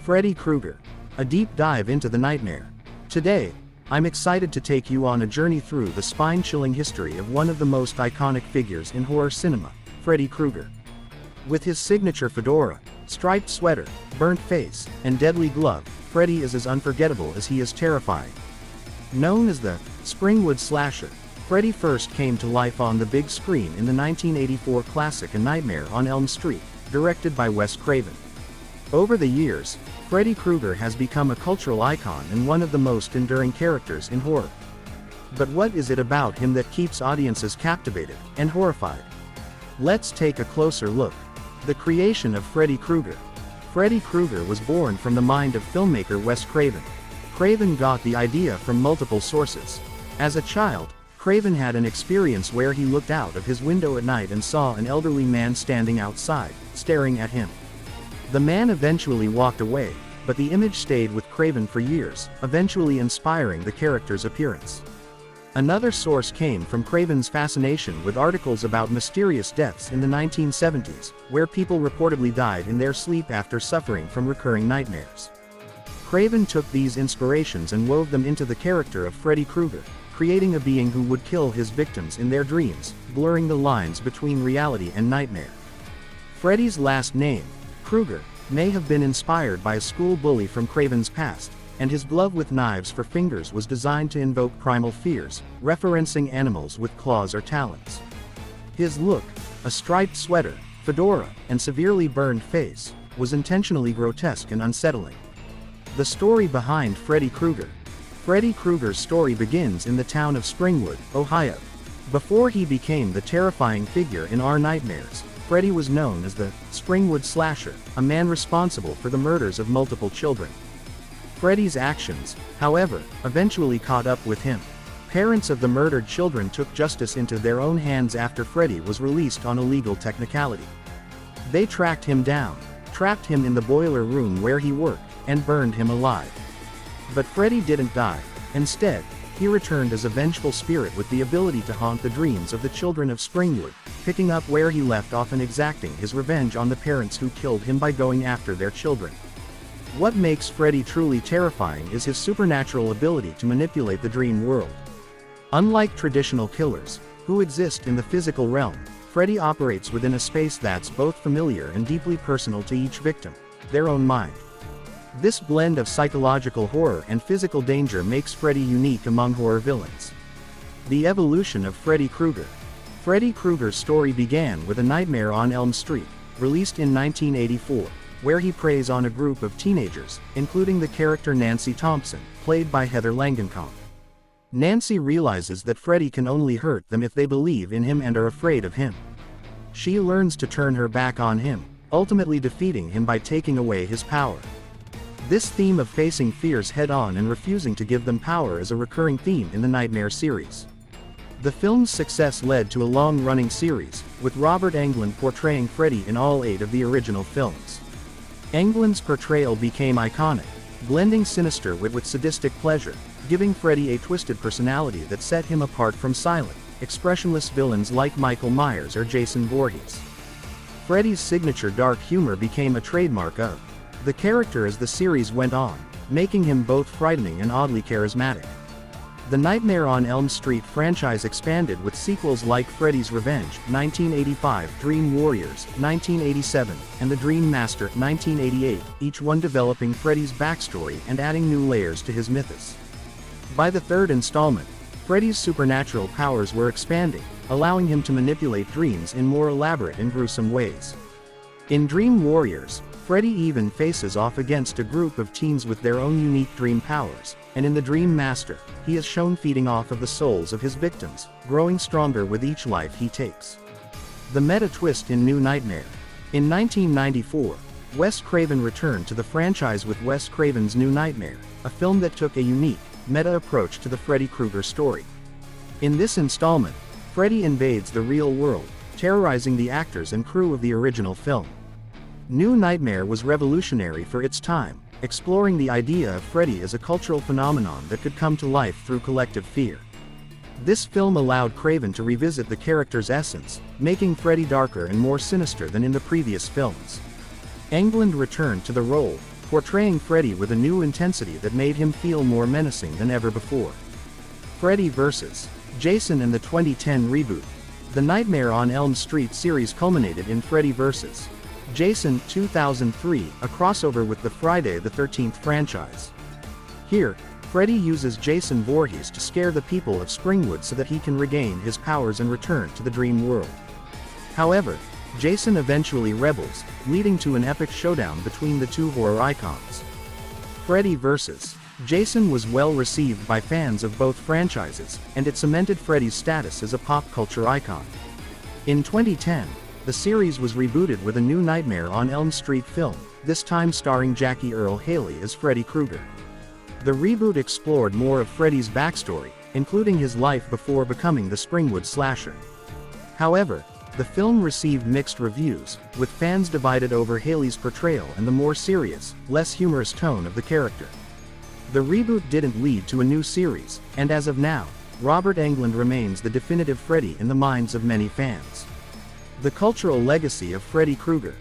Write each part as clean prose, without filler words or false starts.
Freddy Krueger. A deep dive into the nightmare. Today, I'm excited to take you on a journey through the spine-chilling history of one of the most iconic figures in horror cinema, Freddy Krueger. With his signature fedora, striped sweater, burnt face, and deadly glove, Freddy is as unforgettable as he is terrifying. Known as the Springwood Slasher, Freddy first came to life on the big screen in the 1984 classic A Nightmare on Elm Street, directed by Wes Craven. Over the years, Freddy Krueger has become a cultural icon and one of the most enduring characters in horror. But what is it about him that keeps audiences captivated and horrified? Let's take a closer look. The creation of Freddy Krueger. Freddy Krueger was born from the mind of filmmaker Wes Craven. Craven got the idea from multiple sources. As a child, Craven had an experience where he looked out of his window at night and saw an elderly man standing outside, staring at him. The man eventually walked away, but the image stayed with Craven for years, eventually inspiring the character's appearance. Another source came from Craven's fascination with articles about mysterious deaths in the 1970s, where people reportedly died in their sleep after suffering from recurring nightmares. Craven took these inspirations and wove them into the character of Freddy Krueger, creating a being who would kill his victims in their dreams, blurring the lines between reality and nightmare. Freddy's last name, Krueger, may have been inspired by a school bully from Craven's past, and his glove with knives for fingers was designed to invoke primal fears, referencing animals with claws or talons. His look, a striped sweater, fedora, and severely burned face, was intentionally grotesque and unsettling. The story behind Freddy Krueger. Freddy Krueger's story begins in the town of Springwood, Ohio. Before he became the terrifying figure in our nightmares, Freddy was known as the Springwood Slasher, a man responsible for the murders of multiple children. Freddy's actions, however, eventually caught up with him. Parents of the murdered children took justice into their own hands after Freddy was released on a legal technicality. They tracked him down, trapped him in the boiler room where he worked, and burned him alive. But Freddy didn't die. Instead, he returned as a vengeful spirit with the ability to haunt the dreams of the children of Springwood, picking up where he left off and exacting his revenge on the parents who killed him by going after their children. What makes Freddy truly terrifying is his supernatural ability to manipulate the dream world. Unlike traditional killers, who exist in the physical realm, Freddy operates within a space that's both familiar and deeply personal to each victim, their own mind. This blend of psychological horror and physical danger makes Freddy unique among horror villains. The evolution of Freddy Krueger. Freddy Krueger's story began with A Nightmare on Elm Street, released in 1984, where he preys on a group of teenagers, including the character Nancy Thompson, played by Heather Langenkamp. Nancy realizes that Freddy can only hurt them if they believe in him and are afraid of him. She learns to turn her back on him, ultimately defeating him by taking away his power. This theme of facing fears head-on and refusing to give them power is a recurring theme in the Nightmare series. The film's success led to a long-running series, with Robert Englund portraying Freddy in all 8 of the original films. Englund's portrayal became iconic, blending sinister wit with sadistic pleasure, giving Freddy a twisted personality that set him apart from silent, expressionless villains like Michael Myers or Jason Voorhees. Freddy's signature dark humor became a trademark of the character as the series went on, making him both frightening and oddly charismatic. The Nightmare on Elm Street franchise expanded with sequels like Freddy's Revenge, 1985, Dream Warriors, 1987, and The Dream Master, 1988, each one developing Freddy's backstory and adding new layers to his mythos. By the third installment, Freddy's supernatural powers were expanding, allowing him to manipulate dreams in more elaborate and gruesome ways. In Dream Warriors, Freddy even faces off against a group of teens with their own unique dream powers, and in The Dream Master, he is shown feeding off of the souls of his victims, growing stronger with each life he takes. The meta twist in New Nightmare. In 1994, Wes Craven returned to the franchise with Wes Craven's New Nightmare, a film that took a unique, meta approach to the Freddy Krueger story. In this installment, Freddy invades the real world, terrorizing the actors and crew of the original film. New Nightmare was revolutionary for its time, exploring the idea of Freddy as a cultural phenomenon that could come to life through collective fear. This film allowed Craven to revisit the character's essence, making Freddy darker and more sinister than in the previous films. Englund returned to the role, portraying Freddy with a new intensity that made him feel more menacing than ever before. Freddy vs. Jason in the 2010 reboot. The Nightmare on Elm Street series culminated in Freddy vs. Jason 2003, a crossover with the Friday the 13th franchise. Here, Freddy uses Jason Voorhees to scare the people of Springwood so that he can regain his powers and return to the dream world. However, Jason eventually rebels, leading to an epic showdown between the two horror icons. Freddy vs. Jason was well received by fans of both franchises, and it cemented Freddy's status as a pop culture icon. In 2010, the series was rebooted with a new Nightmare on Elm Street film, this time starring Jackie Earle Haley as Freddy Krueger. The reboot explored more of Freddy's backstory, including his life before becoming the Springwood slasher. However, the film received mixed reviews, with fans divided over Haley's portrayal and the more serious, less humorous tone of the character. The reboot didn't lead to a new series, and as of now, Robert Englund remains the definitive Freddy in the minds of many fans. The cultural legacy of Freddy Krueger.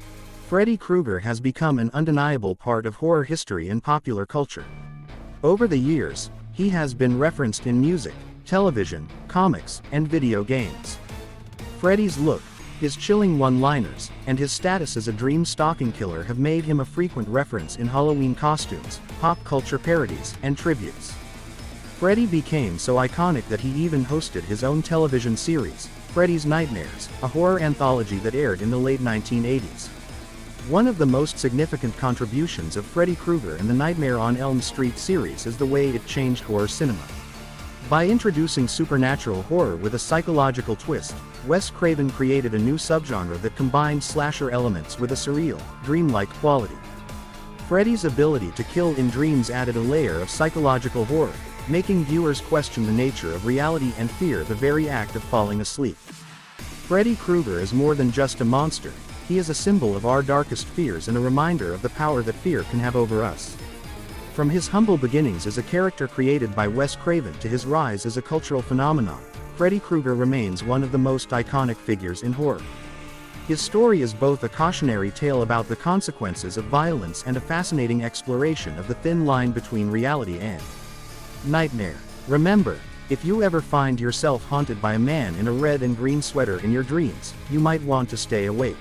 Freddy Krueger has become an undeniable part of horror history and popular culture. Over the years, he has been referenced in music, television, comics, and video games. Freddy's look, his chilling one-liners, and his status as a dream-stalking killer have made him a frequent reference in Halloween costumes, pop culture parodies, and tributes. Freddy became so iconic that he even hosted his own television series, Freddy's Nightmares, a horror anthology that aired in the late 1980s. One of the most significant contributions of Freddy Krueger in the Nightmare on Elm Street series is the way it changed horror cinema. By introducing supernatural horror with a psychological twist, Wes Craven created a new subgenre that combined slasher elements with a surreal, dreamlike quality. Freddy's ability to kill in dreams added a layer of psychological horror, making viewers question the nature of reality and fear the very act of falling asleep. Freddy Krueger is more than just a monster, he is a symbol of our darkest fears and a reminder of the power that fear can have over us. From his humble beginnings as a character created by Wes Craven to his rise as a cultural phenomenon, Freddy Krueger remains one of the most iconic figures in horror. His story is both a cautionary tale about the consequences of violence and a fascinating exploration of the thin line between reality and nightmare. Remember, if you ever find yourself haunted by a man in a red and green sweater in your dreams, you might want to stay awake.